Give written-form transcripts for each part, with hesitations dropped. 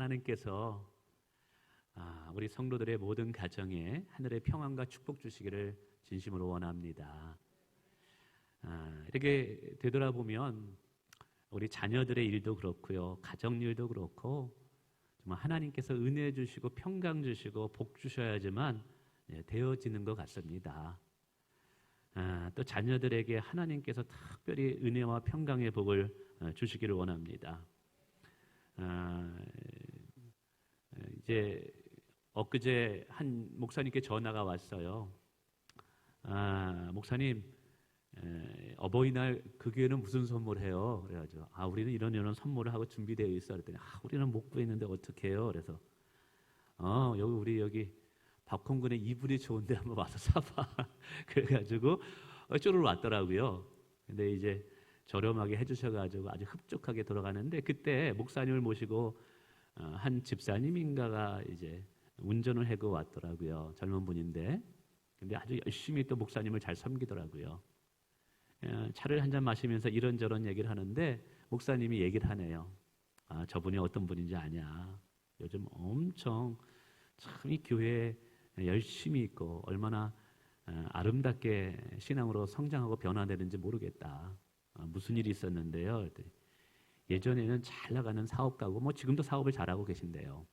하나님께서 우리 성도들의 모든 가정에 하늘의 평안과 축복 주시기를 진심으로 원합니다. 이렇게 되돌아보면 우리 자녀들의 일도 그렇고요, 가정 일도 그렇고 정말 하나님께서 은혜 주시고 평강 주시고 복 주셔야지만 되어지는 것 같습니다. 또 자녀들에게 하나님께서 특별히 은혜와 평강의 복을 주시기를 원합니다. 이제 엊그제 한 목사님께 전화가 왔어요. 목사님, 어버이날 그 교회는 무슨 선물해요? 그래가지고 우리는 이런 선물을 하고 준비되어 있어. 그랬더니 우리는 못 구했는데 어떻게 해요? 그래서 여기 박홍근의 이불이 좋은데 한번 와서 사봐. 그래가지고 쪼르르 왔더라고요. 근데 이제 저렴하게 해주셔가지고 아주 흡족하게 돌아가는데, 그때 목사님을 모시고 한 집사님인가가 이제 운전을 해고 왔더라고요. 젊은 분인데, 근데 아주 열심히 또 목사님을 잘 섬기더라고요. 차를 한잔 마시면서 이런저런 얘기를 하는데 목사님이 얘기를 하네요. 저분이 어떤 분인지 아냐? 요즘 엄청 참 이 교회에 열심히 있고 얼마나 아름답게 신앙으로 성장하고 변화되는지 모르겠다. 무슨 일이 있었는데요? 예전에는 잘 나가는 사업가고 지금도 사업을 잘하고 계신데요.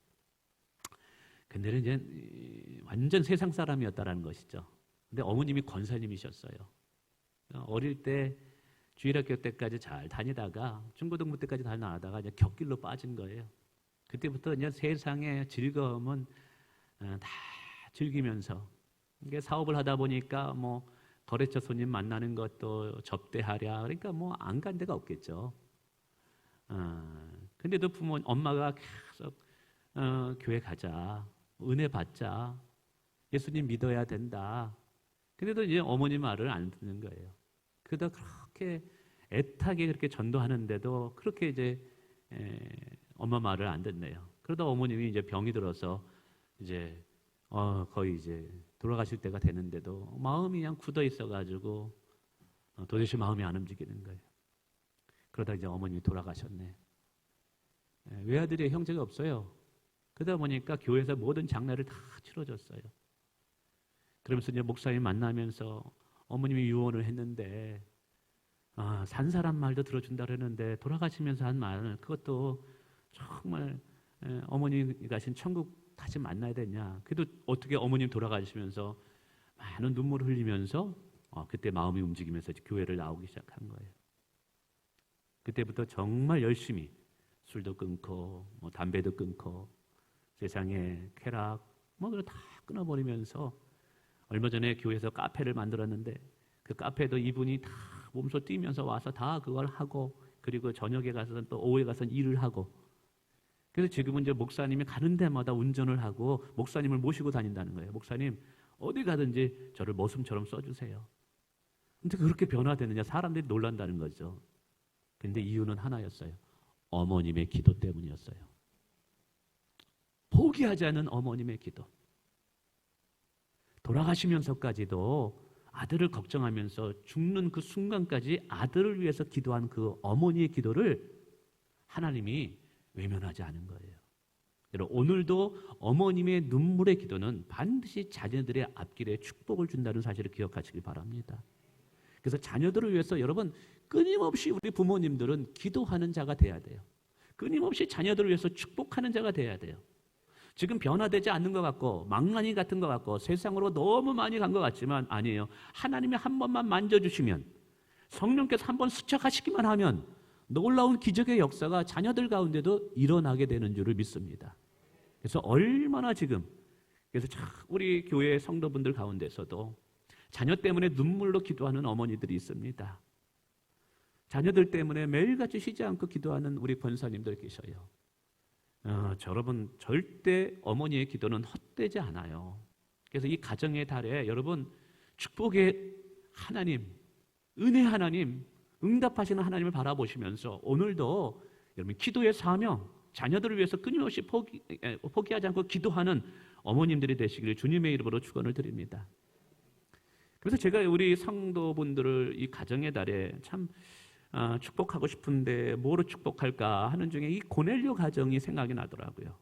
근데는 이제 완전 세상 사람이었다라는 것이죠. 근데 어머님이 권사님이셨어요. 어릴 때 주일학교 때까지 잘 다니다가 중고등부 때까지 잘 나가다가 이제 격길로 빠진 거예요. 그때부터 이제 세상의 즐거움은 다 즐기면서, 이게 사업을 하다 보니까 거래처 손님 만나는 것도 접대하랴, 그러니까 안 간 데가 없겠죠. 근데도 엄마가 계속 교회 가자, 은혜 받자, 예수님 믿어야 된다. 근데도 이제 어머니 말을 안 듣는 거예요. 그러다 그렇게 애타게 그렇게 전도하는데도 그렇게 이제 엄마 말을 안 듣네요. 그러다 어머님이 이제 병이 들어서 이제 거의 이제 돌아가실 때가 되는데도 마음이 그냥 굳어 있어가지고 도대체 마음이 안 움직이는 거예요. 그러다 이제 어머님이 돌아가셨네. 외아들이 형제가 없어요. 그러다 보니까 교회에서 모든 장례를 다 치러줬어요. 그러면서 이제 목사님 만나면서 어머님이 유언을 했는데, 산 사람 말도 들어준다 그러는데 돌아가시면서 한 말, 그것도 정말 어머니 가신 천국 다시 만나야 되냐. 그래도 어떻게 어머님 돌아가시면서 많은 눈물을 흘리면서 그때 마음이 움직이면서 교회를 나오기 시작한 거예요. 그때부터 정말 열심히 술도 끊고 담배도 끊고 세상에 쾌락 그걸 다 끊어버리면서, 얼마 전에 교회에서 카페를 만들었는데 그 카페도 이분이 다 몸소 뛰면서 와서 다 그걸 하고, 그리고 저녁에 가서 또 오후에 가서 일을 하고, 그래서 지금은 이제 목사님이 가는 데마다 운전을 하고 목사님을 모시고 다닌다는 거예요. 목사님 어디 가든지 저를 머슴처럼 써주세요. 근데 그렇게 변화되느냐, 사람들이 놀란다는 거죠. 근데 이유는 하나였어요. 어머님의 기도 때문이었어요. 포기하지 않은 어머님의 기도. 돌아가시면서까지도 아들을 걱정하면서 죽는 그 순간까지 아들을 위해서 기도한 그 어머니의 기도를 하나님이 외면하지 않은 거예요. 여러분, 오늘도 어머님의 눈물의 기도는 반드시 자녀들의 앞길에 축복을 준다는 사실을 기억하시기 바랍니다. 그래서 자녀들을 위해서 여러분, 끊임없이 우리 부모님들은 기도하는 자가 돼야 돼요. 끊임없이 자녀들을 위해서 축복하는 자가 돼야 돼요. 지금 변화되지 않는 것 같고 망나니 같은 것 같고 세상으로 너무 많이 간 것 같지만 아니에요. 하나님이 한 번만 만져주시면, 성령께서 한 번 스쳐가시기만 하면 놀라운 기적의 역사가 자녀들 가운데도 일어나게 되는 줄을 믿습니다. 그래서 얼마나 지금, 그래서 우리 교회 성도분들 가운데서도 자녀 때문에 눈물로 기도하는 어머니들이 있습니다. 자녀들 때문에 매일같이 쉬지 않고 기도하는 우리 권사님들 계셔요. 여러분, 절대 어머니의 기도는 헛되지 않아요. 그래서 이 가정의 달에 여러분, 축복의 하나님, 은혜 하나님, 응답하시는 하나님을 바라보시면서 오늘도 여러분 기도의 사명, 자녀들을 위해서 끊임없이 포기하지 않고 기도하는 어머님들이 되시기를 주님의 이름으로 축원을 드립니다. 그래서 제가 우리 성도분들을 이 가정의 달에 참 축복하고 싶은데 뭐로 축복할까 하는 중에 이 고넬료 가정이 생각이 나더라고요.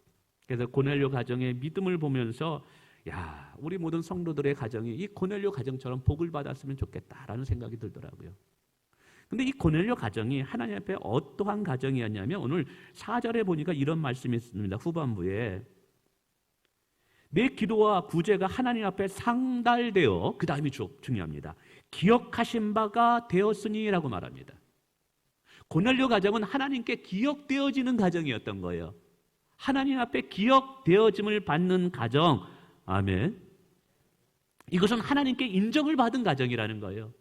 그래서 고넬료 가정의 믿음을 보면서 야, 우리 모든 성도들의 가정이 이 고넬료 가정처럼 복을 받았으면 좋겠다라는 생각이 들더라고요. 근데 이 고넬료 가정이 하나님 앞에 어떠한 가정이었냐면 오늘 4절에 보니까 이런 말씀이 있습니다. 후반부에 내 기도와 구제가 하나님 앞에 상달되어, 그 다음이 중요합니다. 기억하신 바가 되었으니라고 말합니다. 고넬료 가정은 하나님께 기억되어지는 가정이었던 거예요. 하나님 앞에 기억되어짐을 받는 가정. 아멘. 이것은 하나님께 인정을 받은 가정이라는 거예요.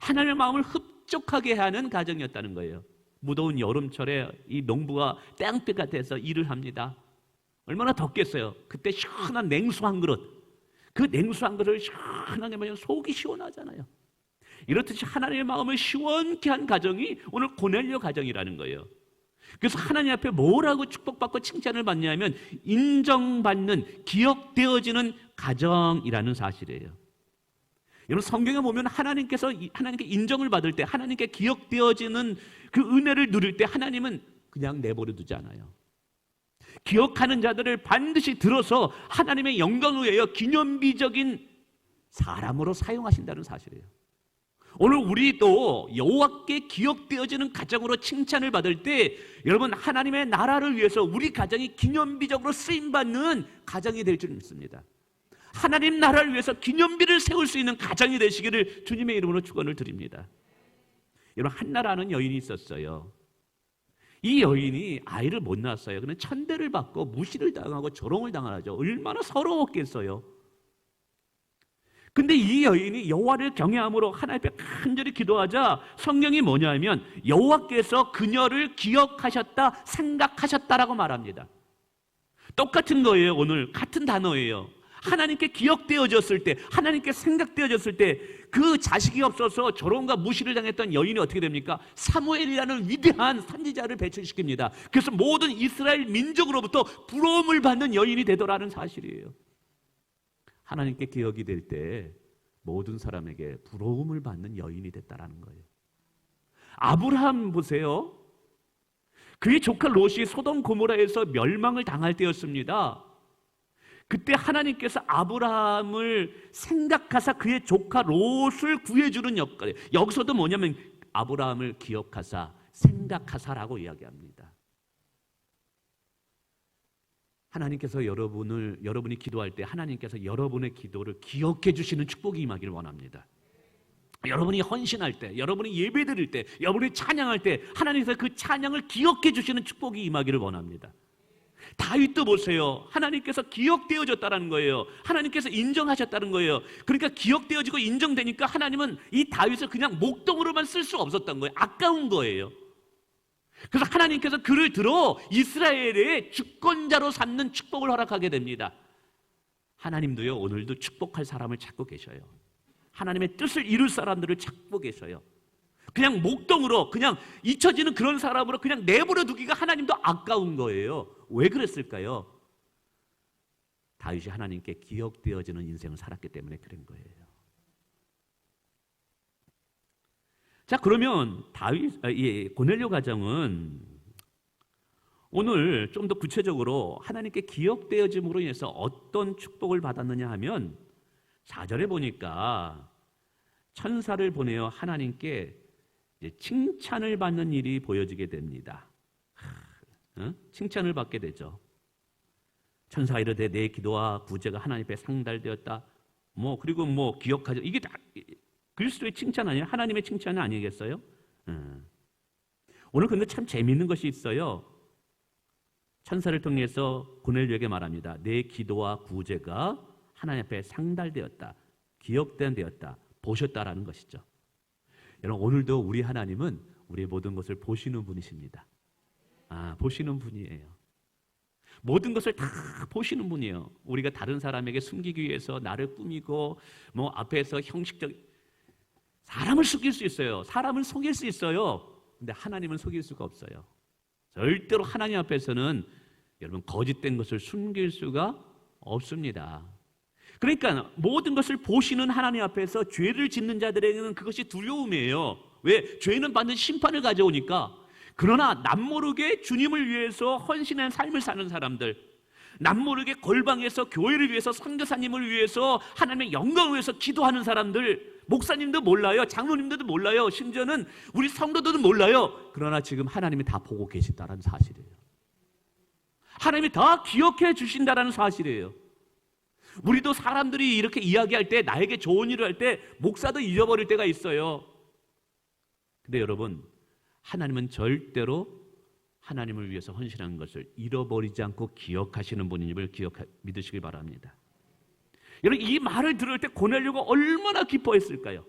하나님의 마음을 흡족하게 하는 가정이었다는 거예요. 무더운 여름철에 이 농부가 땡볕 일을 합니다. 얼마나 덥겠어요. 그때 시원한 냉수 한 그릇, 그 냉수 한 그릇을 시원하게 마시면 속이 시원하잖아요. 이렇듯이 하나님의 마음을 시원케 한 가정이 오늘 고넬료 가정이라는 거예요. 그래서 하나님 앞에 뭐라고 축복받고 칭찬을 받냐면 인정받는, 기억되어지는 가정이라는 사실이에요. 여러분, 성경에 보면 하나님께 인정을 받을 때, 하나님께 기억되어지는 그 은혜를 누릴 때 하나님은 그냥 내버려 두지 않아요. 기억하는 자들을 반드시 들어서 하나님의 영광을 위하여 기념비적인 사람으로 사용하신다는 사실이에요. 오늘 우리도 여호와께 기억되어지는 가정으로 칭찬을 받을 때 여러분, 하나님의 나라를 위해서 우리 가정이 기념비적으로 쓰임받는 가정이 될 줄 믿습니다. 하나님 나라를 위해서 기념비를 세울 수 있는 가정이 되시기를 주님의 이름으로 축원을 드립니다. 여러분, 한나라는 여인이 있었어요. 이 여인이 아이를 못 낳았어요. 그는 천대를 받고 무시를 당하고 조롱을 당하죠. 얼마나 서러웠겠어요. 근데 이 여인이 여호와를 경외함으로 하나님 앞에 간절히 기도하자 성경이 뭐냐면 여호와께서 그녀를 기억하셨다, 생각하셨다라고 말합니다. 똑같은 거예요. 오늘 같은 단어예요. 하나님께 기억되어졌을 때, 하나님께 생각되어졌을 때 그 자식이 없어서 조롱과 무시를 당했던 여인이 어떻게 됩니까? 사무엘이라는 위대한 선지자를 배출시킵니다. 그래서 모든 이스라엘 민족으로부터 부러움을 받는 여인이 되더라는 사실이에요. 하나님께 기억이 될 때 모든 사람에게 부러움을 받는 여인이 됐다라는 거예요. 아브라함 보세요. 그의 조카 롯이 소돔 고모라에서 멸망을 당할 때였습니다. 그때 하나님께서 아브라함을 생각하사 그의 조카 롯을 구해주는 역할이에요. 여기서도 뭐냐면 아브라함을 기억하사 생각하사라고 이야기합니다. 하나님께서 여러분이 기도할 때 하나님께서 여러분의 기도를 기억해 주시는 축복이 임하기를 원합니다. 여러분이 헌신할 때, 여러분이 예배드릴 때, 여러분이 찬양할 때 하나님께서 그 찬양을 기억해 주시는 축복이 임하기를 원합니다. 다윗도 보세요. 하나님께서 기억되어졌다는 거예요. 하나님께서 인정하셨다는 거예요. 그러니까 기억되어지고 인정되니까 하나님은 이 다윗을 그냥 목동으로만 쓸 수 없었던 거예요. 아까운 거예요. 그래서 하나님께서 그를 들어 이스라엘의 주권자로 삼는 축복을 허락하게 됩니다. 하나님도요, 오늘도 축복할 사람을 찾고 계셔요. 하나님의 뜻을 이룰 사람들을 찾고 계셔요. 그냥 목동으로, 그냥 잊혀지는 그런 사람으로 그냥 내버려 두기가 하나님도 아까운 거예요. 왜 그랬을까요? 다윗이 하나님께 기억되어지는 인생을 살았기 때문에 그런 거예요. 자, 그러면 고넬료 가정은 오늘 좀 더 구체적으로 하나님께 기억되어짐으로 인해서 어떤 축복을 받았느냐 하면 4절에 보니까 천사를 보내어 하나님께 칭찬을 받는 일이 보여지게 됩니다. 칭찬을 받게 되죠. 천사가 이르되 내 기도와 구제가 하나님 앞에 상달되었다. 그리고 기억하죠. 이게 다 그리스도의 칭찬 아니에요? 하나님의 칭찬 아니겠어요? 오늘 근데 참 재미있는 것이 있어요. 천사를 통해서 고넬료에게 말합니다. 내 기도와 구제가 하나님 앞에 상달되었다. 기억되었다. 보셨다라는 것이죠. 여러분, 오늘도 우리 하나님은 우리의 모든 것을 보시는 분이십니다. 보시는 분이에요. 모든 것을 다 보시는 분이에요. 우리가 다른 사람에게 숨기기 위해서 나를 꾸미고 앞에서 사람을 속일 수 있어요. 사람을 속일 수 있어요. 근데 하나님은 속일 수가 없어요. 절대로 하나님 앞에서는 여러분 거짓된 것을 숨길 수가 없습니다. 그러니까 모든 것을 보시는 하나님 앞에서 죄를 짓는 자들에게는 그것이 두려움이에요. 왜? 죄는 받는 심판을 가져오니까. 그러나 남모르게 주님을 위해서 헌신한 삶을 사는 사람들, 남모르게 골방에서 교회를 위해서, 선교사님을 위해서, 하나님의 영광을 위해서 기도하는 사람들, 목사님도 몰라요, 장로님들도 몰라요, 심지어는 우리 성도들도 몰라요. 그러나 지금 하나님이 다 보고 계신다는 사실이에요. 하나님이 다 기억해 주신다는 사실이에요. 우리도 사람들이 이렇게 이야기할 때, 나에게 좋은 일을 할 때 목사도 잊어버릴 때가 있어요. 근데 여러분, 하나님은 절대로 하나님을 위해서 헌신한 것을 잃어버리지 않고 기억하시는 분임을 믿으시기 바랍니다. 여러분, 이 말을 들을 때 고넬료가 얼마나 기뻐했을까요?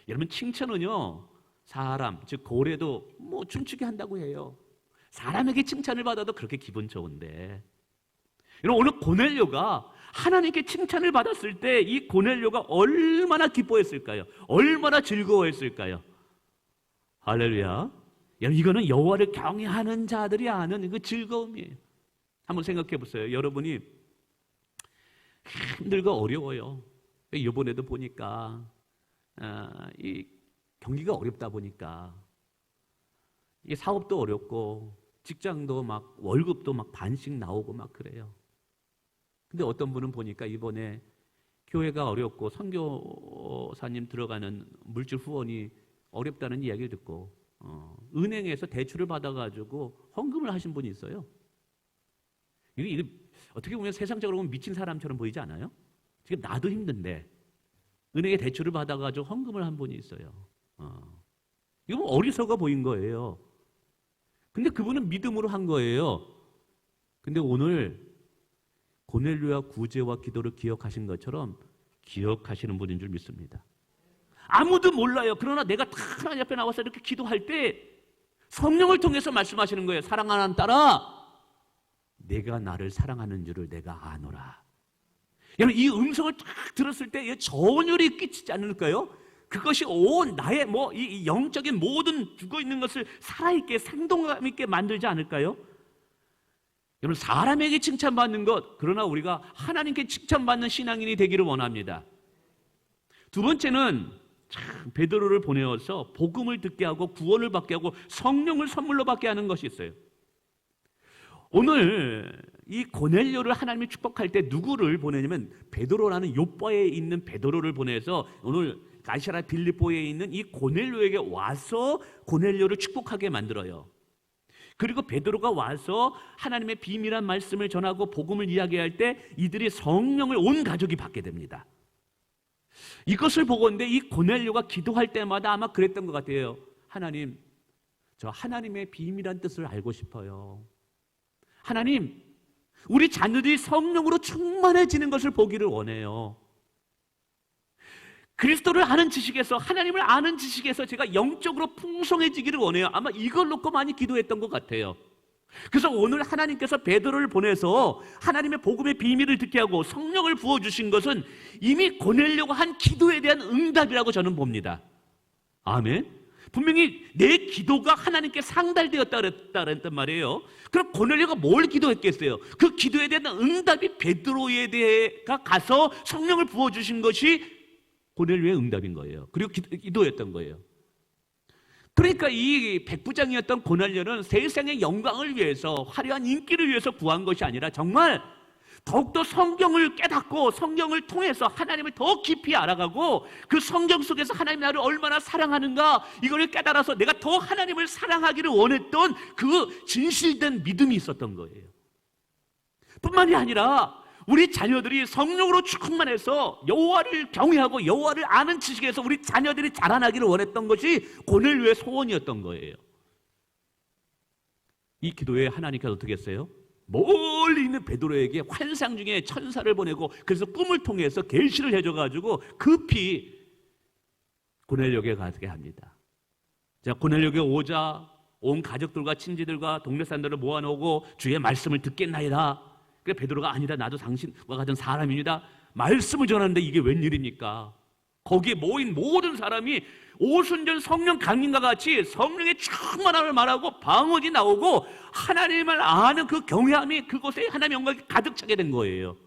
여러분, 칭찬은요, 사람, 즉 고래도 뭐 춤추게 한다고 해요. 사람에게 칭찬을 받아도 그렇게 기분 좋은데, 여러분, 오늘 고넬료가 하나님께 칭찬을 받았을 때 이 고넬료가 얼마나 기뻐했을까요? 얼마나 즐거워했을까요? 할렐루야. 이거는 여호와를 경외하는 자들이 아는 그 즐거움이에요. 한번 생각해 보세요. 여러분이 힘들고 어려워요. 이번에도 보니까 이 경기가 어렵다 보니까 이 사업도 어렵고 직장도 막 월급도 막 반씩 나오고 막 그래요. 근데 어떤 분은 보니까 이번에 교회가 어렵고 선교사님 들어가는 물질 후원이 어렵다는 이야기를 듣고 은행에서 대출을 받아가지고 헌금을 하신 분이 있어요. 이게 어떻게 보면 세상적으로 보면 미친 사람처럼 보이지 않아요? 지금 나도 힘든데 은행에 대출을 받아가지고 헌금을 한 분이 있어요. 이거 뭐 어리석어 보인 거예요. 근데 그분은 믿음으로 한 거예요. 근데 오늘 고넬료와 구제와 기도를 기억하신 것처럼 기억하시는 분인 줄 믿습니다. 아무도 몰라요. 그러나 내가 다 하나님 앞에 나와서 이렇게 기도할 때 성령을 통해서 말씀하시는 거예요. 사랑하는 딸아, 내가 나를 사랑하는 줄을 내가 아노라. 여러분, 이 음성을 딱 들었을 때 전율이 끼치지 않을까요? 그것이 온 나의 이 영적인 모든 죽어 있는 것을 살아있게 생동감 있게 만들지 않을까요? 여러분, 사람에게 칭찬받는 것, 그러나 우리가 하나님께 칭찬받는 신앙인이 되기를 원합니다. 두 번째는 베드로를 보내어서 복음을 듣게 하고 구원을 받게 하고 성령을 선물로 받게 하는 것이 있어요. 오늘 이 고넬료를 하나님이 축복할 때 누구를 보내냐면 베드로라는 요빠에 있는 베드로를 보내서 오늘 가시라 빌립보에 있는 이 고넬료에게 와서 고넬료를 축복하게 만들어요. 그리고 베드로가 와서 하나님의 비밀한 말씀을 전하고 복음을 이야기할 때 이들이 성령을 온 가족이 받게 됩니다. 이것을 보건대 이 고넬료가 기도할 때마다 아마 그랬던 것 같아요. 하나님, 저 하나님의 비밀한 뜻을 알고 싶어요. 하나님, 우리 자녀들이 성령으로 충만해지는 것을 보기를 원해요. 그리스도를 아는 지식에서, 하나님을 아는 지식에서 제가 영적으로 풍성해지기를 원해요. 아마 이걸 놓고 많이 기도했던 것 같아요. 그래서 오늘 하나님께서 베드로를 보내서 하나님의 복음의 비밀을 듣게 하고 성령을 부어주신 것은 이미 고넬료가 한 기도에 대한 응답이라고 저는 봅니다. 아멘. 분명히 내 기도가 하나님께 상달되었다 그랬단 말이에요. 그럼 고넬료가 뭘 기도했겠어요? 그 기도에 대한 응답이 베드로에 대해가 가서 성령을 부어주신 것이 고넬료의 응답인 거예요. 그리고 기도했던 거예요. 그러니까 이 백부장이었던 고넬료는 세상의 영광을 위해서, 화려한 인기를 위해서 구한 것이 아니라 정말 더욱더 성경을 깨닫고 성경을 통해서 하나님을 더 깊이 알아가고 그 성경 속에서 하나님 나를 얼마나 사랑하는가 이걸 깨달아서 내가 더 하나님을 사랑하기를 원했던 그 진실된 믿음이 있었던 거예요. 뿐만이 아니라 우리 자녀들이 성령으로 충만해서 여호와를 경외하고 여호와를 아는 지식에서 우리 자녀들이 자라나기를 원했던 것이 고넬료의 소원이었던 거예요. 이 기도에 하나님께서 어떻게 했어요? 멀리 있는 베드로에게 환상 중에 천사를 보내고 그래서 꿈을 통해서 계시를 해줘가지고 급히 고넬료에게 가게 합니다. 자, 고넬료에게 오자 온 가족들과 친지들과 동네 사람들을 모아놓고 주의 말씀을 듣겠나이다. 그래 베드로가 아니다, 나도 당신과 같은 사람입니다. 말씀을 전하는데 이게 웬일입니까? 거기에 모인 모든 사람이 오순절 성령 강림과 같이 성령의 충만함을 말하고 방언이 나오고 하나님을 아는 그 경외함이 그곳에 하나님의 영광이 가득 차게 된 거예요.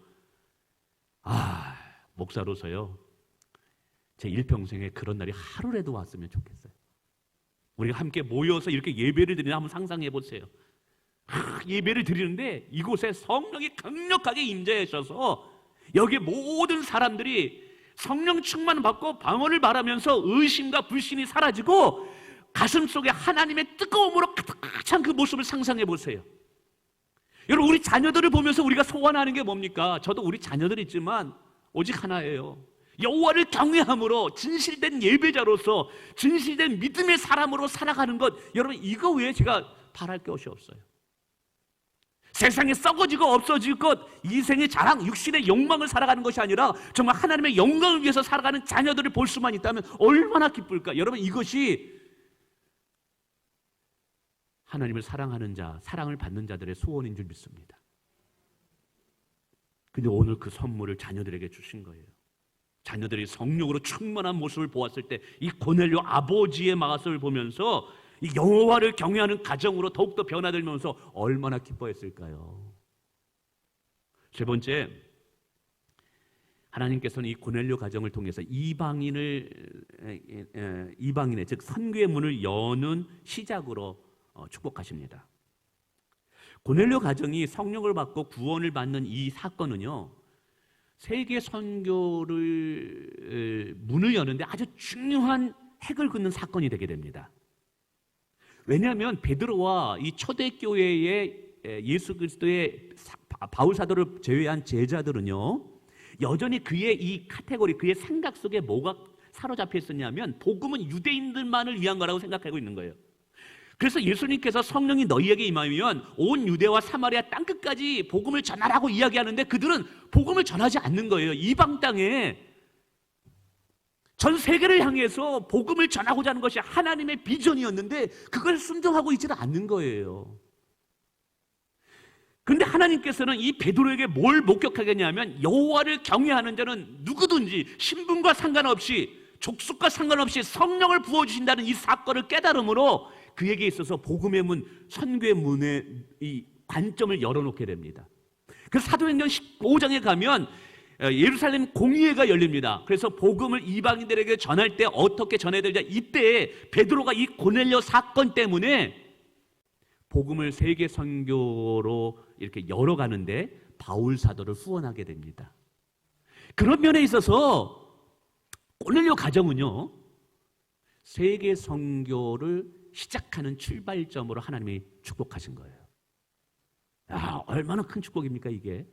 목사로서요, 제 일평생에 그런 날이 하루라도 왔으면 좋겠어요. 우리가 함께 모여서 이렇게 예배를 드리나 한번 상상해 보세요. 예배를 드리는데 이곳에 성령이 강력하게 임재하셔서 여기 모든 사람들이 성령 충만 받고 방언을 말하면서 의심과 불신이 사라지고 가슴 속에 하나님의 뜨거움으로 가득 찬 그 모습을 상상해 보세요. 여러분, 우리 자녀들을 보면서 우리가 소원하는 게 뭡니까? 저도 우리 자녀들 있지만 오직 하나예요. 여호와를 경외함으로 진실된 예배자로서 진실된 믿음의 사람으로 살아가는 것, 여러분 이거 외에 제가 바랄 것이 없어요. 세상에 썩어지고 없어질 것, 이생의 자랑, 육신의 욕망을 살아가는 것이 아니라 정말 하나님의 영광을 위해서 살아가는 자녀들을 볼 수만 있다면 얼마나 기쁠까? 여러분, 이것이 하나님을 사랑하는 자, 사랑을 받는 자들의 소원인 줄 믿습니다. 근데 오늘 그 선물을 자녀들에게 주신 거예요. 자녀들이 성령으로 충만한 모습을 보았을 때 이 고넬료 아버지의 모습을 보면서 이 여호와를 경외하는 가정으로 더욱더 변화되면서 얼마나 기뻐했을까요? 세 번째, 하나님께서는 이 고넬료 가정을 통해서 이방인의 즉 선교의 문을 여는 시작으로 축복하십니다. 고넬료 가정이 성령을 받고 구원을 받는 이 사건은요, 세계 선교를 문을 여는데 아주 중요한 핵을 긋는 사건이 되게 됩니다. 왜냐하면 베드로와 이 초대교회의 예수 그리스도의 바울 사도를 제외한 제자들은요, 여전히 그의 이 카테고리, 그의 생각 속에 뭐가 사로잡혀 있었냐면 복음은 유대인들만을 위한 거라고 생각하고 있는 거예요. 그래서 예수님께서 성령이 너희에게 임하면 온 유대와 사마리아 땅끝까지 복음을 전하라고 이야기하는데 그들은 복음을 전하지 않는 거예요. 이방 땅에 전 세계를 향해서 복음을 전하고자 하는 것이 하나님의 비전이었는데 그걸 순종하고 있지는 않는 거예요. 그런데 하나님께서는 이 베드로에게 뭘 목격하겠냐면 여호와를 경외하는 자는 누구든지 신분과 상관없이 족속과 상관없이 성령을 부어주신다는 이 사건을 깨달음으로 그에게 있어서 복음의 문, 선교의 문에 이 관점을 열어놓게 됩니다. 그래서 사도행전 15장에 가면 예루살렘 공의회가 열립니다. 그래서 복음을 이방인들에게 전할 때 어떻게 전해야 되냐, 이때 베드로가 이 고넬료 사건 때문에 복음을 세계 선교로 이렇게 열어가는데 바울 사도를 후원하게 됩니다. 그런 면에 있어서 고넬료 가정은요, 세계 선교를 시작하는 출발점으로 하나님이 축복하신 거예요. 야, 얼마나 큰 축복입니까 이게?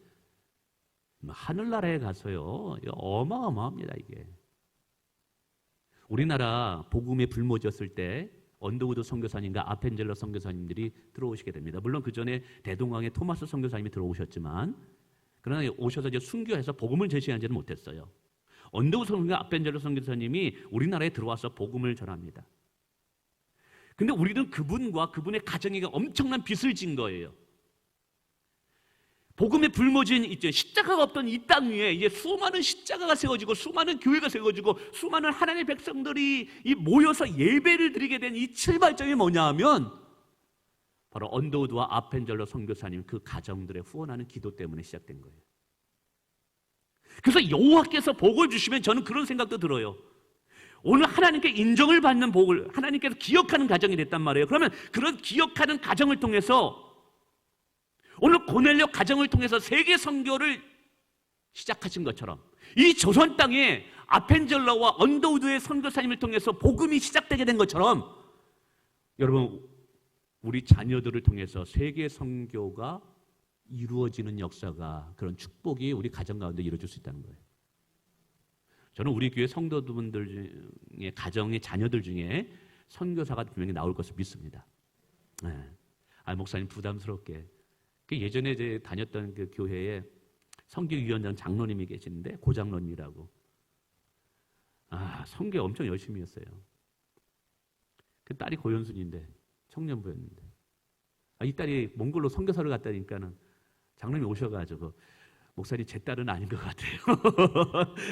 하늘나라에 가서요, 어마어마합니다 이게. 우리나라 복음에 불모졌을 때 언더우드 선교사님과 아펜젤러 선교사님들이 들어오시게 됩니다. 물론 그 전에 대동강의 토마스 선교사님이 들어오셨지만, 그러나 오셔서 이제 순교해서 복음을 제시하지는 못했어요. 언더우드 선교사, 아펜젤러 선교사님이 우리나라에 들어와서 복음을 전합니다. 근데 우리는 그분과 그분의 가정에게 엄청난 빚을 진 거예요. 복음의 불모진 이제 십자가가 없던 이 땅 위에 이제 수많은 십자가가 세워지고 수많은 교회가 세워지고 수많은 하나님의 백성들이 모여서 예배를 드리게 된 이 출발점이 뭐냐 하면 바로 언더우드와 아펜젤러 선교사님 그 가정들의 후원하는 기도 때문에 시작된 거예요. 그래서 여호와께서 복을 주시면 저는 그런 생각도 들어요. 오늘 하나님께 인정을 받는 복을 하나님께서 기억하는 가정이 됐단 말이에요. 그러면 그런 기억하는 가정을 통해서 오늘 고넬료 가정을 통해서 세계 선교를 시작하신 것처럼 이 조선 땅에 아펜젤러와 언더우드의 선교사님을 통해서 복음이 시작되게 된 것처럼 여러분, 우리 자녀들을 통해서 세계 선교가 이루어지는 역사가, 그런 축복이 우리 가정 가운데 이루어질 수 있다는 거예요. 저는 우리 교회 성도분들 중에, 가정의 자녀들 중에 선교사가 분명히 나올 것을 믿습니다. 네. 목사님 부담스럽게. 예전에 이제 다녔던 그 교회에 선교위원장 장로님이 계시는데, 고장로님이라고. 선교 엄청 열심히 했어요. 그 딸이 고연순인데, 청년부였는데. 이 딸이 몽골로 선교사를 갔다니까는 장로님이 오셔가지고, 목사님 제 딸은 아닌 것 같아요.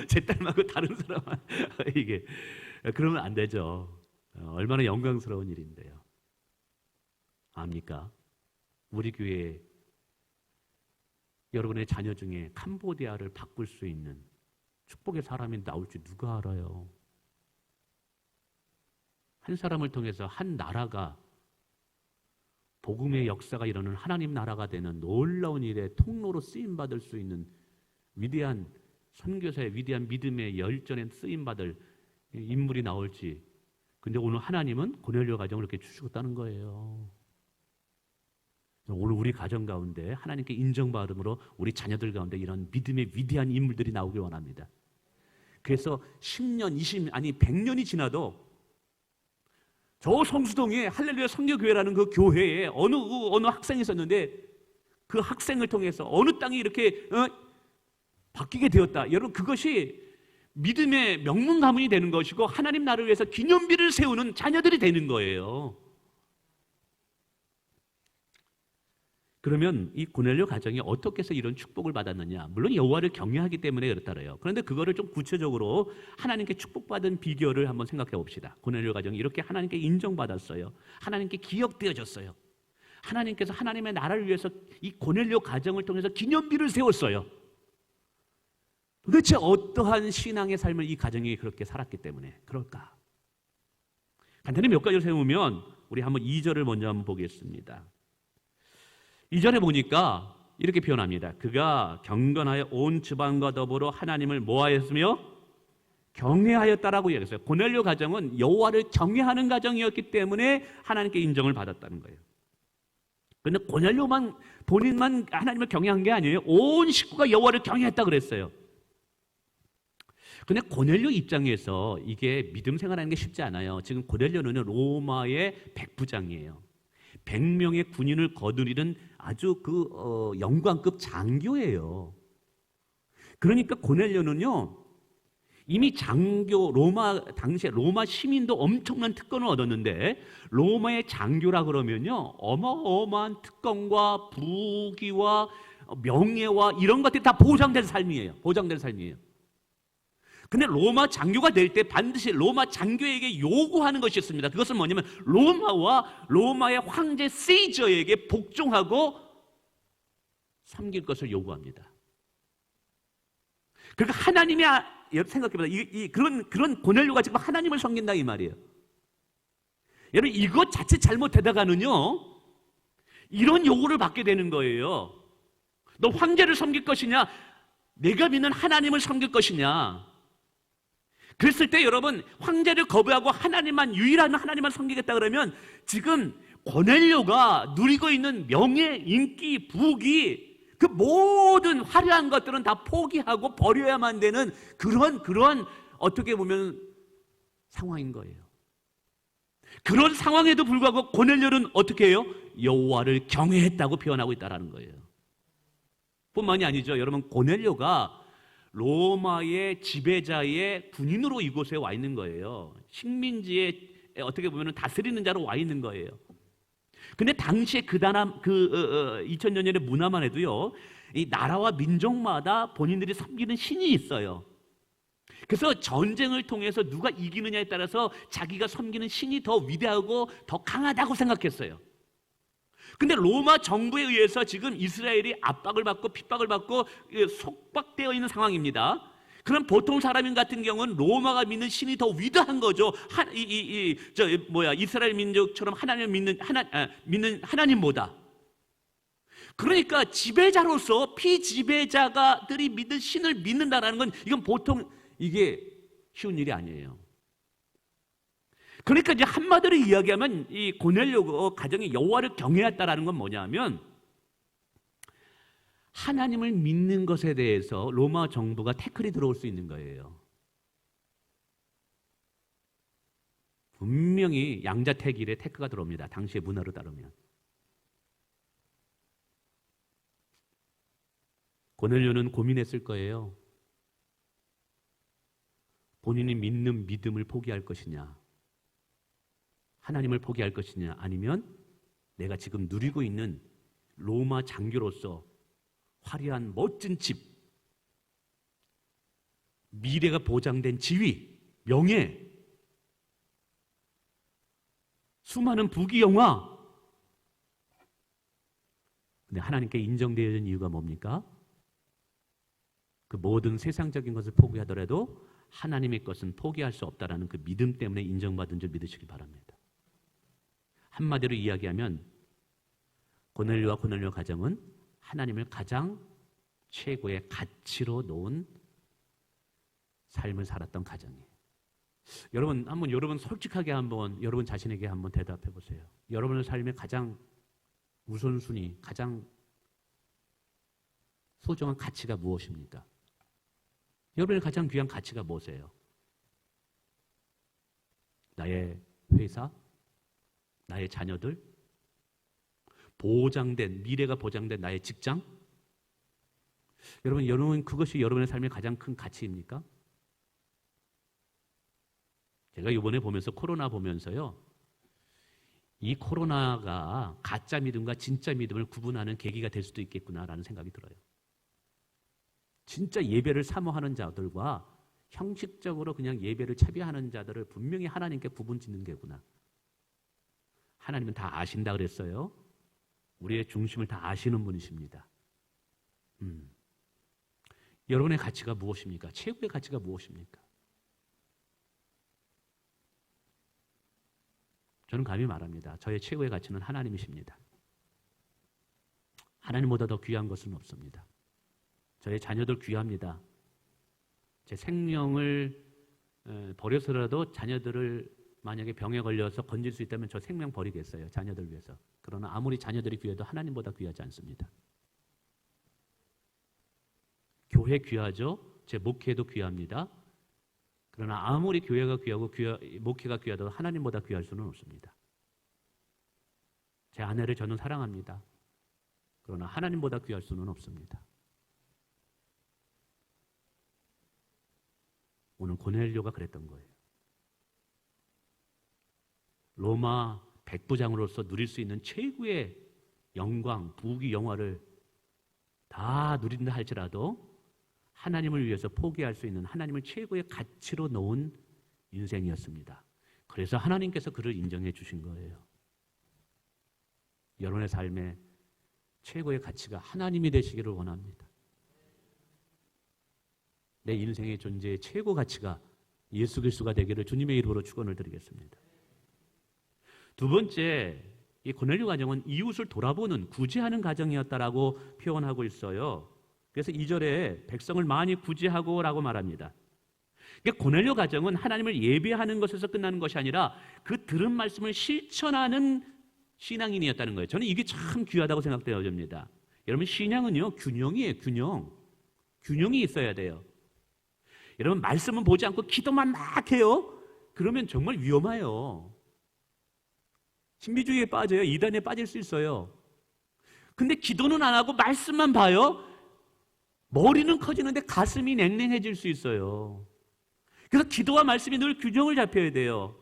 제 딸 말고 다른 사람 이게 그러면 안 되죠. 얼마나 영광스러운 일인데요. 압니까? 우리 교회 여러분의 자녀 중에 캄보디아를 바꿀 수 있는 축복의 사람이 나올지 누가 알아요? 한 사람을 통해서 한 나라가 복음의 역사가 일어나는 하나님 나라가 되는 놀라운 일의 통로로 쓰임받을 수 있는 위대한 선교사의 위대한 믿음의 열전에 쓰임받을 인물이 나올지. 근데 오늘 하나님은 고넬료 가정을 이렇게 주시겠다는 거예요. 오늘 우리 가정 가운데 하나님께 인정받음으로 우리 자녀들 가운데 이런 믿음의 위대한 인물들이 나오길 원합니다. 그래서 10년, 20년, 아니 100년이 지나도 저 성수동에 할렐루야 선교교회라는 그 교회에 어느 학생이 있었는데 그 학생을 통해서 어느 땅이 이렇게 바뀌게 되었다. 여러분, 그것이 믿음의 명문 가문이 되는 것이고 하나님 나라를 위해서 기념비를 세우는 자녀들이 되는 거예요. 그러면 이 고넬료 가정이 어떻게 해서 이런 축복을 받았느냐? 물론 여호와를 경외하기 때문에 그렇다래요. 그런데 그거를 좀 구체적으로 하나님께 축복받은 비결을 한번 생각해 봅시다. 고넬료 가정이 이렇게 하나님께 인정받았어요. 하나님께 기억되어졌어요. 하나님께서 하나님의 나라를 위해서 이 고넬료 가정을 통해서 기념비를 세웠어요. 도대체 어떠한 신앙의 삶을 이 가정이 그렇게 살았기 때문에 그럴까? 간단히 몇 가지를 세우면 우리 한번 2절을 먼저 한번 보겠습니다. 2절에 보니까 이렇게 표현합니다. 그가 경건하여 온 집안과 더불어 하나님을 뭐하였으며 경외하였다라고 얘기했어요. 고넬료 가정은 여호와를 경외하는 가정이었기 때문에 하나님께 인정을 받았다는 거예요. 그런데 고넬료만 본인만 하나님을 경외한 게 아니에요. 온 식구가 여호와를 경외했다 그랬어요. 근데 고넬료 입장에서 이게 믿음 생활하는 게 쉽지 않아요. 지금 고넬료는 로마의 백부장이에요. 100명의 군인을 거느리는 아주 영광급 장교예요. 그러니까 고넬료는요, 이미 장교, 당시에 로마 시민도 엄청난 특권을 얻었는데, 로마의 장교라 그러면요, 어마어마한 특권과 부귀와 명예와 이런 것들이 다 보장된 삶이에요. 보장된 삶이에요. 근데 로마 장교가 될 때 반드시 로마 장교에게 요구하는 것이 있습니다. 그것은 뭐냐면 로마의 황제 세이저에게 복종하고 섬길 것을 요구합니다. 그러니까 하나님이 생각해보자. 그런 고넬료가 지금 하나님을 섬긴다 이 말이에요. 여러분, 이것 자체 잘못되다가는요, 이런 요구를 받게 되는 거예요. 너 황제를 섬길 것이냐? 내가 믿는 하나님을 섬길 것이냐? 그랬을 때 여러분, 황제를 거부하고 유일한 하나님만 섬기겠다 그러면 지금 고넬료가 누리고 있는 명예, 인기, 부귀, 그 모든 화려한 것들은 다 포기하고 버려야만 되는 그런 어떻게 보면 상황인 거예요. 그런 상황에도 불구하고 고넬료는 어떻게 해요? 여호와를 경외했다고 표현하고 있다는 거예요. 뿐만이 아니죠. 여러분, 고넬료가 로마의 지배자의 군인으로 이곳에 와 있는 거예요. 식민지에 어떻게 보면 다스리는 자로 와 있는 거예요. 근데 당시에 2000년 전의 문화만 해도요, 이 나라와 민족마다 본인들이 섬기는 신이 있어요. 그래서 전쟁을 통해서 누가 이기느냐에 따라서 자기가 섬기는 신이 더 위대하고 더 강하다고 생각했어요. 근데 로마 정부에 의해서 지금 이스라엘이 압박을 받고 핍박을 받고 속박되어 있는 상황입니다. 그럼 보통 사람 같은 경우는 로마가 믿는 신이 더 위대한 거죠. 이스라엘 민족처럼 하나님을 믿는 하나님보다. 그러니까 지배자로서 피지배자가들이 믿는 신을 믿는다라는 건 이건 보통 이게 쉬운 일이 아니에요. 그러니까 이제 한마디로 이야기하면 이 고넬료 가정이 여호와를 경외했다라는 건 뭐냐면, 하나님을 믿는 것에 대해서 로마 정부가 태클이 들어올 수 있는 거예요. 분명히 양자택일에 태클가 들어옵니다. 당시의 문화로 따르면. 고넬료는 고민했을 거예요. 본인이 믿는 믿음을 포기할 것이냐, 하나님을 포기할 것이냐, 아니면 내가 지금 누리고 있는 로마 장교로서 화려한 멋진 집, 미래가 보장된 지위, 명예, 수많은 부귀 영화. 근데 하나님께 인정되어진 이유가 뭡니까? 그 모든 세상적인 것을 포기하더라도 하나님의 것은 포기할 수 없다라는 그 믿음 때문에 인정받은 줄 믿으시기 바랍니다. 한마디로 이야기하면 고넬료와 고넬료 가정은 하나님을 가장 최고의 가치로 놓은 삶을 살았던 가정이에요. 여러분 솔직하게 한번 여러분 자신에게 한번 대답해 보세요. 여러분의 삶의 가장 우선순위, 가장 소중한 가치가 무엇입니까? 여러분의 가장 귀한 가치가 무엇이에요? 나의 회사? 나의 자녀들? 미래가 보장된 나의 직장? 여러분 그것이 여러분의 삶의 가장 큰 가치입니까? 제가 이번에 코로나 보면서요, 이 코로나가 가짜 믿음과 진짜 믿음을 구분하는 계기가 될 수도 있겠구나라는 생각이 들어요. 진짜 예배를 사모하는 자들과 형식적으로 그냥 예배를 채비하는 자들을 분명히 하나님께 구분 짓는 게구나. 하나님은 다 아신다 그랬어요. 우리의 중심을 다 아시는 분이십니다. 여러분의 가치가 무엇입니까? 최고의 가치가 무엇입니까? 저는 감히 말합니다. 저의 최고의 가치는 하나님이십니다. 하나님보다 더 귀한 것은 없습니다. 저의 자녀들 귀합니다. 제 생명을 버려서라도 자녀들을 만약에 병에 걸려서 건질 수 있다면 저 생명 버리겠어요. 자녀들 위해서. 그러나 아무리 자녀들이 귀해도 하나님보다 귀하지 않습니다. 교회 귀하죠. 제 목회도 귀합니다. 그러나 아무리 교회가 귀하고 목회가 귀하도 하나님보다 귀할 수는 없습니다. 제 아내를 저는 사랑합니다. 그러나 하나님보다 귀할 수는 없습니다. 오늘 고넬료가 그랬던 거예요. 로마 백부장으로서 누릴 수 있는 최고의 영광, 부귀, 영화를 다 누린다 할지라도 하나님을 위해서 포기할 수 있는 하나님을 최고의 가치로 놓은 인생이었습니다. 그래서 하나님께서 그를 인정해 주신 거예요. 여러분의 삶의 최고의 가치가 하나님이 되시기를 원합니다. 내 인생의 존재의 최고 가치가 예수 그리스도가 되기를 주님의 이름으로 축원을 드리겠습니다. 두 번째, 이 고넬료 가정은 이웃을 돌아보는 구제하는 가정이었다라고 표현하고 있어요. 그래서 2절에 백성을 많이 구제하고 라고 말합니다. 그러니까 고넬료 가정은 하나님을 예배하는 것에서 끝나는 것이 아니라 그 들은 말씀을 실천하는 신앙인이었다는 거예요. 저는 이게 참 귀하다고 생각되어집니다. 여러분, 신앙은요, 균형이에요. 균형이 있어야 돼요. 여러분, 말씀은 보지 않고 기도만 막 해요? 그러면 정말 위험해요. 신비주의에 빠져요. 이단에 빠질 수 있어요. 근데 기도는 안 하고 말씀만 봐요? 머리는 커지는데 가슴이 냉랭해질 수 있어요. 그래서 기도와 말씀이 늘 균형을 잡혀야 돼요.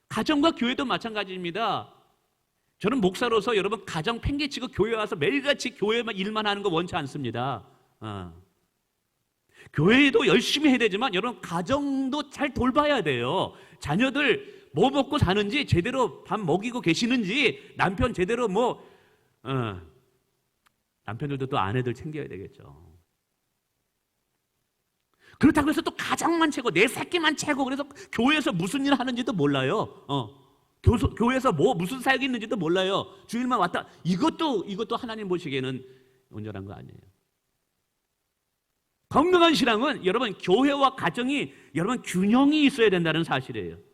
가정과 교회도 마찬가지입니다. 저는 목사로서 여러분 가정 팽개치고 교회 와서 매일같이 교회만 일만 하는 거 원치 않습니다. 교회도 열심히 해야 되지만 여러분 가정도 잘 돌봐야 돼요. 자녀들 뭐 먹고 사는지, 제대로 밥 먹이고 계시는지, 남편 제대로 남편들도 또 아내들 챙겨야 되겠죠. 그렇다고 해서 또 가정만 채고 내 새끼만 채고 그래서 교회에서 무슨 일 하는지도 몰라요. 교회에서 무슨 사역이 있는지도 몰라요. 주일만 왔다. 이것도 하나님 보시기에는 온전한 거 아니에요. 건강한 신앙은 여러분 교회와 가정이 여러분 균형이 있어야 된다는 사실이에요.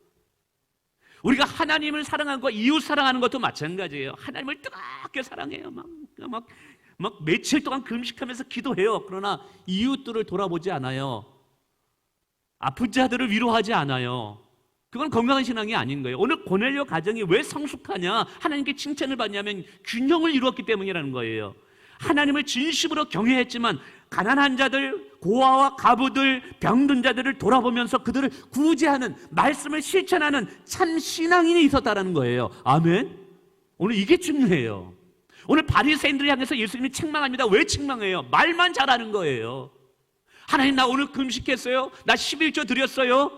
우리가 하나님을 사랑하고 이웃 사랑하는 것도 마찬가지예요. 하나님을 뜨겁게 사랑해요. 막 며칠 동안 금식하면서 기도해요. 그러나 이웃들을 돌아보지 않아요. 아픈 자들을 위로하지 않아요. 그건 건강한 신앙이 아닌 거예요. 오늘 고넬료 가정이 왜 성숙하냐, 하나님께 칭찬을 받냐면 균형을 이루었기 때문이라는 거예요. 하나님을 진심으로 경외했지만 가난한 자들, 고아와 가부들, 병든 자들을 돌아보면서 그들을 구제하는, 말씀을 실천하는 참 신앙인이 있었다는 거예요. 아멘. 오늘 이게 중요해요. 오늘 바리새인들을 향해서 예수님이 책망합니다. 왜 책망해요? 말만 잘하는 거예요. 하나님, 나 오늘 금식했어요. 나 11조 드렸어요.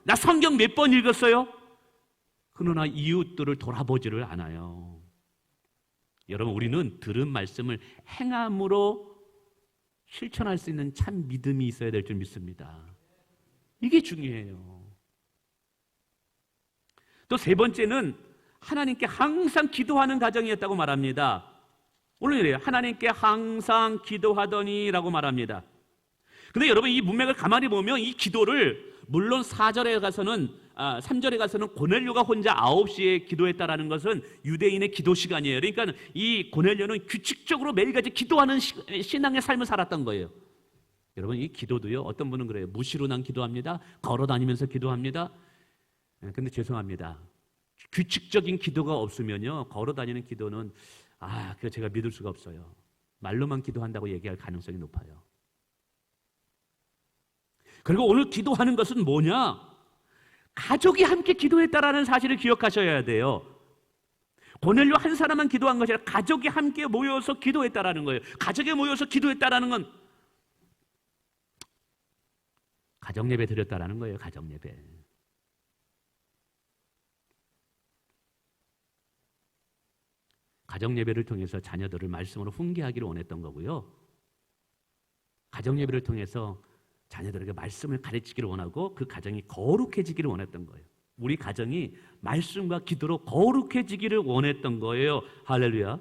나 성경 몇 번 읽었어요. 그러나 이웃들을 돌아보지를 않아요. 여러분, 우리는 들은 말씀을 행함으로 실천할 수 있는 참 믿음이 있어야 될 줄 믿습니다. 이게 중요해요. 또 세 번째는 하나님께 항상 기도하는 가정이었다고 말합니다. 오늘 이래요. 하나님께 항상 기도하더니라고 말합니다. 근데 여러분 이 문맥을 가만히 보면 이 기도를 물론 3절에 가서는 고넬료가 혼자 9시에 기도했다라는 것은 유대인의 기도 시간이에요. 그러니까 이 고넬료는 규칙적으로 매일같이 기도하는 신앙의 삶을 살았던 거예요. 여러분 이 기도도요, 어떤 분은 그래요. 무시로 난 기도합니다. 걸어 다니면서 기도합니다. 근데 죄송합니다. 규칙적인 기도가 없으면요, 걸어 다니는 기도는 그거 제가 믿을 수가 없어요. 말로만 기도한다고 얘기할 가능성이 높아요. 그리고 오늘 기도하는 것은 뭐냐? 가족이 함께 기도했다라는 사실을 기억하셔야 돼요. 고넬료 한 사람만 기도한 것이 아니라 가족이 함께 모여서 기도했다라는 거예요. 가족이 모여서 기도했다라는 건 가정예배 드렸다라는 거예요. 가정예배. 가정예배를 통해서 자녀들을 말씀으로 훈계하기를 원했던 거고요. 가정예배를 통해서 자녀들에게 말씀을 가르치기를 원하고 그 가정이 거룩해지기를 원했던 거예요. 우리 가정이 말씀과 기도로 거룩해지기를 원했던 거예요. 할렐루야.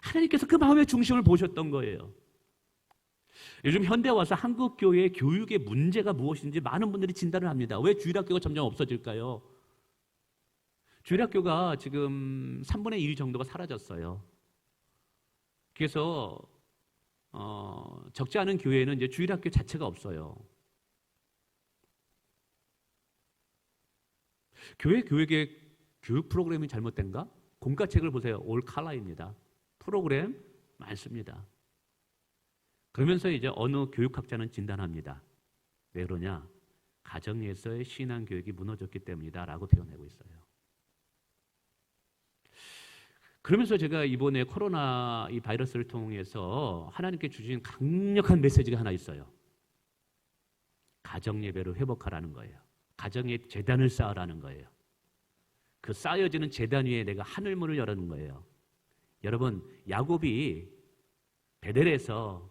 하나님께서 그 마음의 중심을 보셨던 거예요. 요즘 현대 와서 한국 교회의 교육의 문제가 무엇인지 많은 분들이 진단을 합니다. 왜 주일학교가 점점 없어질까요? 주일학교가 지금 3분의 1 정도가 사라졌어요. 그래서 적지 않은 교회는 이제 주일학교 자체가 없어요. 교육의 교육 프로그램이 잘못된가? 공과책을 보세요. 올 컬러입니다. 프로그램 많습니다. 그러면서 이제 어느 교육학자는 진단합니다. 왜 그러냐? 가정에서의 신앙 교육이 무너졌기 때문이다라고 표현하고 있어요. 그러면서 제가 이번에 코로나 이 바이러스를 통해서 하나님께 주신 강력한 메시지가 하나 있어요. 가정 예배를 회복하라는 거예요. 가정에 제단을 쌓으라는 거예요. 그 쌓여지는 제단 위에 내가 하늘문을 열어놓은 거예요. 여러분, 야곱이 베델에서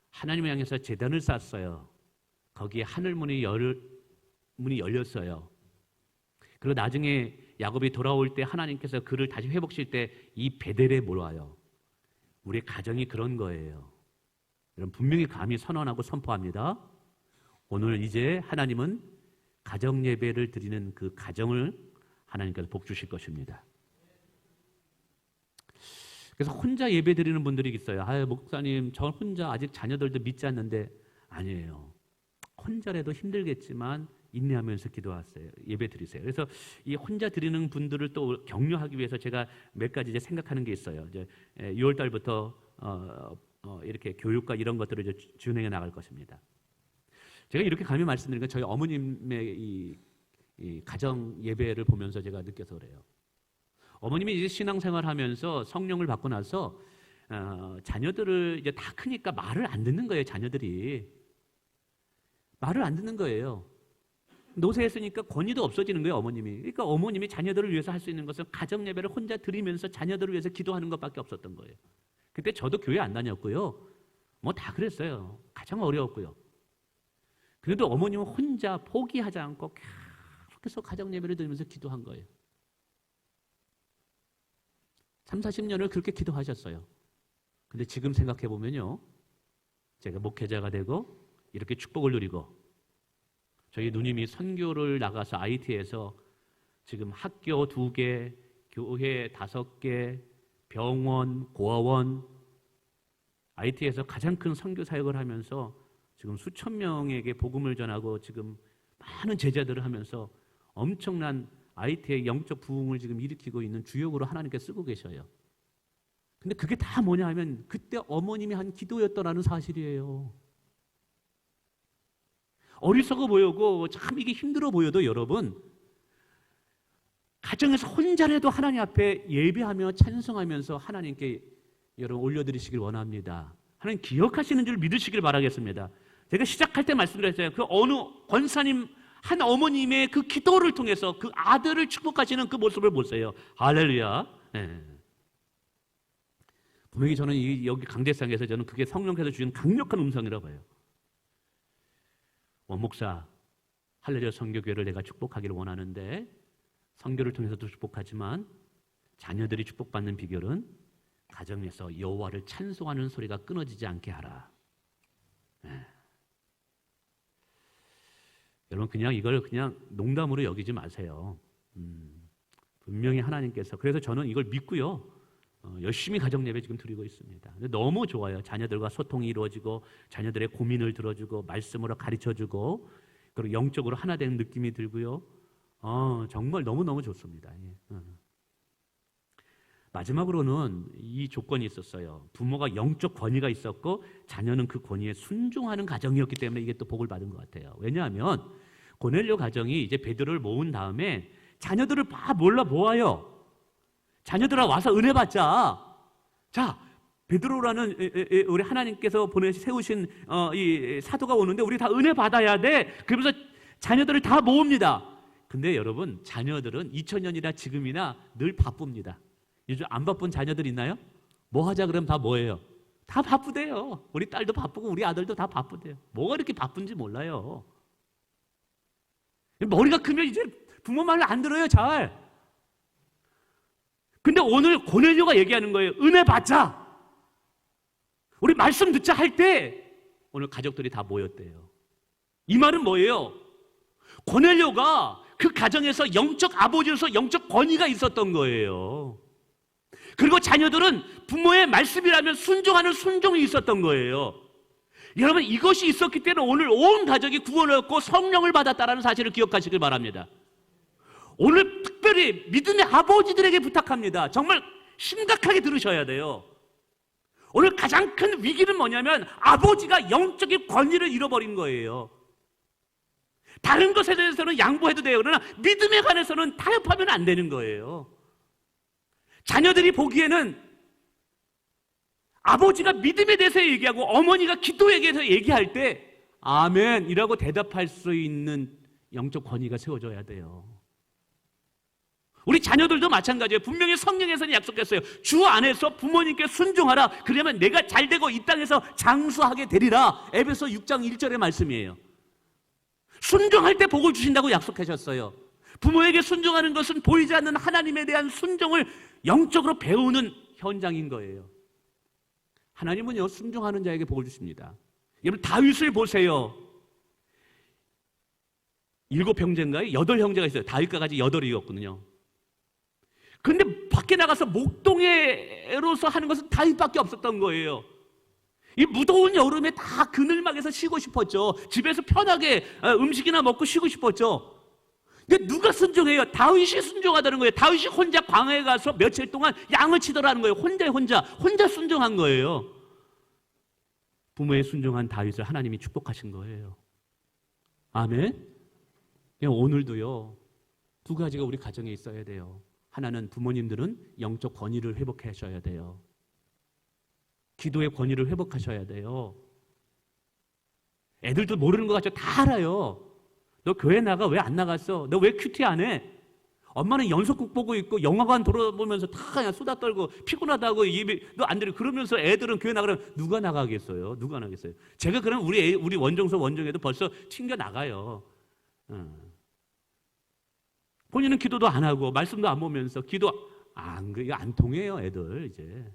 하나님을 향해서 제단을 쌓았어요. 거기에 하늘문이 열렸어요. 그리고 나중에 야곱이 돌아올 때 하나님께서 그를 다시 회복시킬 때 이 베델에 몰아와요. 우리 가정이 그런 거예요. 여러분 분명히 감히 선언하고 선포합니다. 오늘 이제 하나님은 가정 예배를 드리는 그 가정을 하나님께서 복 주실 것입니다. 그래서 혼자 예배 드리는 분들이 있어요. 목사님, 저 혼자 아직 자녀들도 믿지 않는데. 아니에요. 혼자라도 힘들겠지만 인내하면서 기도하세요. 예배 드리세요. 그래서 이 혼자 드리는 분들을 또 격려하기 위해서 제가 몇 가지 이제 생각하는 게 있어요. 이제 6월 달부터 이렇게 교육과 이런 것들을 이제 진행해 나갈 것입니다. 제가 이렇게 감히 말씀드리니까 저희 어머님의 이 가정 예배를 보면서 제가 느껴서 그래요. 어머님이 이제 신앙생활하면서 성령을 받고 나서 자녀들을 이제 다 크니까 말을 안 듣는 거예요. 자녀들이 말을 안 듣는 거예요. 노쇠했으니까 권위도 없어지는 거예요. 어머님이. 그러니까 어머님이 자녀들을 위해서 할 수 있는 것은 가정 예배를 혼자 드리면서 자녀들을 위해서 기도하는 것밖에 없었던 거예요. 그때 저도 교회 안 다녔고요. 뭐 다 그랬어요. 가장 어려웠고요. 그래도 어머님은 혼자 포기하지 않고 계속해서 가정 예배를 드리면서 기도한 거예요. 3, 40년을 그렇게 기도하셨어요. 근데 지금 생각해 보면요, 제가 목회자가 되고 이렇게 축복을 누리고 저희 누님이 선교를 나가서 IT에서 지금 학교 2개, 교회 5개, 병원, 고아원, IT에서 가장 큰 선교 사역을 하면서 지금 수천 명에게 복음을 전하고 지금 많은 제자들을 하면서 엄청난 IT의 영적 부흥을 지금 일으키고 있는 주역으로 하나님께 쓰고 계셔요. 근데 그게 다 뭐냐 하면 그때 어머님이 한 기도였더라는 사실이에요. 어리석어 보이고 참 이게 힘들어 보여도 여러분, 가정에서 혼자라도 하나님 앞에 예배하며 찬송하면서 하나님께 여러분 올려드리시길 원합니다. 하나님 기억하시는 줄 믿으시길 바라겠습니다. 제가 시작할 때 말씀드렸어요. 그 어느 권사님 한 어머님의 그 기도를 통해서 그 아들을 축복하시는 그 모습을 보세요. 할렐루야. 네. 분명히 저는 여기 강대상에서 저는 그게 성령께서 주신 강력한 음성이라고 봐요. 원목사, 할렐루야 선교교회를 내가 축복하기를 원하는데 선교를 통해서도 축복하지만 자녀들이 축복받는 비결은 가정에서 여호와를 찬송하는 소리가 끊어지지 않게 하라. 네. 여러분 그냥 이걸 그냥 농담으로 여기지 마세요. 분명히 하나님께서, 그래서 저는 이걸 믿고요, 열심히 가정예배 지금 드리고 있습니다. 너무 좋아요. 자녀들과 소통이 이루어지고 자녀들의 고민을 들어주고 말씀으로 가르쳐주고 그리고 영적으로 하나 되는 느낌이 들고요. 정말 너무너무 좋습니다. 예. 마지막으로는 이 조건이 있었어요. 부모가 영적 권위가 있었고 자녀는 그 권위에 순종하는 가정이었기 때문에 이게 또 복을 받은 것 같아요. 왜냐하면 고넬료 가정이 이제 베드로를 모은 다음에 자녀들을 다 몰라 모아요. 자녀들아 와서 은혜 받자. 자, 베드로라는 우리 하나님께서 세우신 이 사도가 오는데 우리 다 은혜 받아야 돼. 그러면서 자녀들을 다 모읍니다. 근데 여러분 자녀들은 2000년이나 지금이나 늘 바쁩니다. 요즘 안 바쁜 자녀들 있나요? 뭐 하자 그러면 다 뭐예요? 다 바쁘대요. 우리 딸도 바쁘고 우리 아들도 다 바쁘대요. 뭐가 이렇게 바쁜지 몰라요. 머리가 크면 이제 부모 말을 안 들어요, 잘. 근데 오늘 고넬료가 얘기하는 거예요. 은혜 받자. 우리 말씀 듣자 할 때 오늘 가족들이 다 모였대요. 이 말은 뭐예요? 고넬료가 그 가정에서 영적 아버지로서 영적 권위가 있었던 거예요. 그리고 자녀들은 부모의 말씀이라면 순종하는 순종이 있었던 거예요. 여러분 이것이 있었기 때문에 오늘 온 가족이 구원을 얻고 성령을 받았다는 사실을 기억하시길 바랍니다. 오늘 특별히 믿음의 아버지들에게 부탁합니다. 정말 심각하게 들으셔야 돼요. 오늘 가장 큰 위기는 뭐냐면 아버지가 영적인 권위를 잃어버린 거예요. 다른 것에 대해서는 양보해도 돼요. 그러나 믿음에 관해서는 타협하면 안 되는 거예요. 자녀들이 보기에는 아버지가 믿음에 대해서 얘기하고 어머니가 기도에 대해서 얘기할 때 아멘이라고 대답할 수 있는 영적 권위가 세워져야 돼요. 우리 자녀들도 마찬가지예요. 분명히 성령에서는 약속했어요. 주 안에서 부모님께 순종하라. 그러면 내가 잘되고 이 땅에서 장수하게 되리라. 에베소 6장 1절의 말씀이에요. 순종할 때 복을 주신다고 약속하셨어요. 부모에게 순종하는 것은 보이지 않는 하나님에 대한 순종을 영적으로 배우는 현장인 거예요. 하나님은요 순종하는 자에게 복을 주십니다. 여러분 다윗을 보세요. 7형제인가요? 8형제가 있어요. 다윗과 같이 8이었거든요. 근데 밖에 나가서 목동에로서 하는 것은 다윗밖에 없었던 거예요. 이 무더운 여름에 다 그늘막에서 쉬고 싶었죠. 집에서 편하게 음식이나 먹고 쉬고 싶었죠. 근데 누가 순종해요? 다윗이 순종하다는 거예요. 다윗이 혼자 광야에 가서 며칠 동안 양을 치더라는 거예요. 혼자 순종한 거예요. 부모의 순종한 다윗을 하나님이 축복하신 거예요. 아멘. 오늘도요 2가지가 우리 가정에 있어야 돼요. 하나는 부모님들은 영적 권위를 회복하셔야 돼요. 기도의 권위를 회복하셔야 돼요. 애들도 모르는 것 같죠? 다 알아요. 너 교회 나가? 왜 안 나갔어? 너 왜 큐티 안 해? 엄마는 연속극 보고 있고 영화관 돌아보면서 다 그냥 수다 떨고 피곤하다고 너 안 들어. 그러면서 애들은 교회 나가면 누가 나가겠어요? 누가 나가겠어요? 제가 그럼 우리 원정소 원정에도 벌써 튕겨 나가요. 본인은 기도도 안 하고 말씀도 안 보면서 이거 안 통해요, 애들 이제.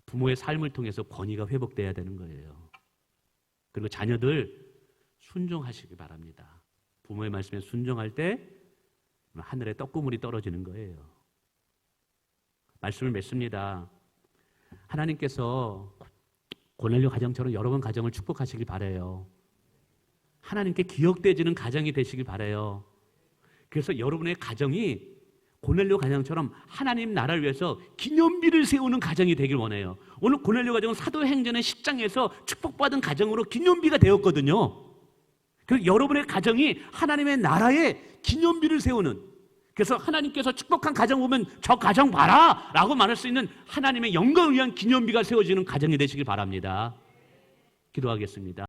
부모의 삶을 통해서 권위가 회복돼야 되는 거예요. 그리고 자녀들 순종하시기 바랍니다. 부모의 말씀에 순종할 때 하늘에 떡고물이 떨어지는 거예요. 말씀을 맺습니다. 하나님께서 고넬료 가정처럼 여러분 가정을 축복하시길 바라요. 하나님께 기억되지는 가정이 되시길 바라요. 그래서 여러분의 가정이 고넬료 가정처럼 하나님 나라를 위해서 기념비를 세우는 가정이 되길 원해요. 오늘 고넬료 가정은 사도행전의 10장에서 축복받은 가정으로 기념비가 되었거든요. 그래서 여러분의 가정이 하나님의 나라에 기념비를 세우는, 그래서 하나님께서 축복한 가정 보면 저 가정 봐라 라고 말할 수 있는 하나님의 영광을 위한 기념비가 세워지는 가정이 되시길 바랍니다. 기도하겠습니다.